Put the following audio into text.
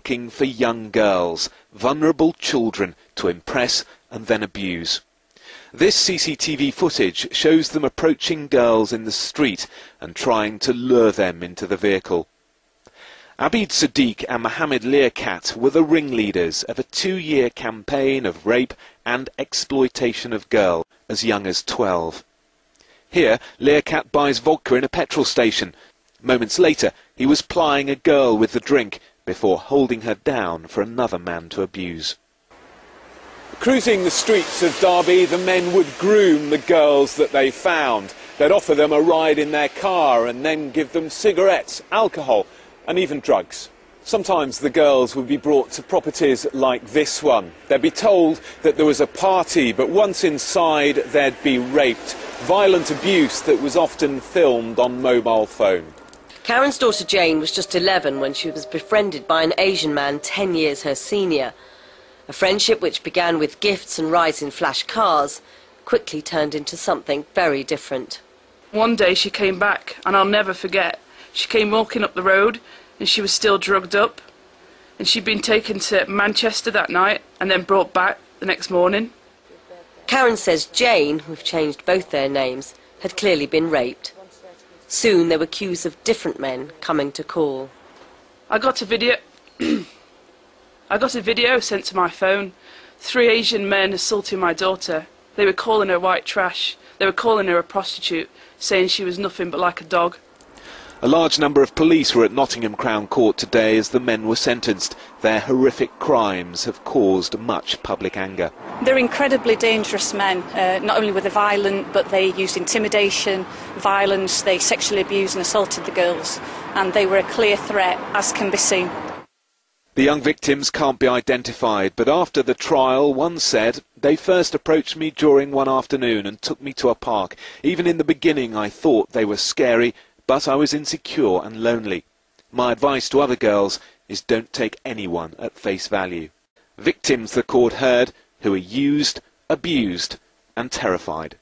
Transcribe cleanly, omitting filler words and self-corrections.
looking for young girls, vulnerable children, to impress and then abuse. This CCTV footage shows them approaching girls in the street and trying to lure them into the vehicle. Abid Sadiq and Mohammed Learcat were the ringleaders of a 2-year campaign of rape and exploitation of girls as young as 12. Here, Learcat buys vodka in a petrol station. Moments later, he was plying a girl with the drink before holding her down for another man to abuse. Cruising the streets of Derby, the men would groom the girls that they found. They'd offer them a ride in their car and then give them cigarettes, alcohol and even drugs. Sometimes the girls would be brought to properties like this one. They'd be told that there was a party, but once inside they'd be raped. Violent abuse that was often filmed on mobile phone. Karen's daughter Jane was just 11 when she was befriended by an Asian man 10 years her senior. A friendship which began with gifts and rides in flash cars quickly turned into something very different. One day she came back, and I'll never forget. She came walking up the road and she was still drugged up, and she'd been taken to Manchester that night and then brought back the next morning. Karen says Jane, who've changed both their names, had clearly been raped. Soon there were queues of different men coming to call. I got a video sent to my phone. 3 Asian men assaulting my daughter. They were calling her white trash. They were calling her a prostitute, saying she was nothing but like a dog. A large number of police were at Nottingham Crown Court today as the men were sentenced. Their horrific crimes have caused much public anger. They're incredibly dangerous men. Not only were they violent, but they used intimidation, violence, they sexually abused and assaulted the girls, and they were a clear threat, as can be seen. The young victims can't be identified, but after the trial, one said, "They first approached me during one afternoon and took me to a park. Even in the beginning I thought they were scary, but I was insecure and lonely. My advice to other girls is don't take anyone at face value." Victims the court heard who are used, abused and terrified.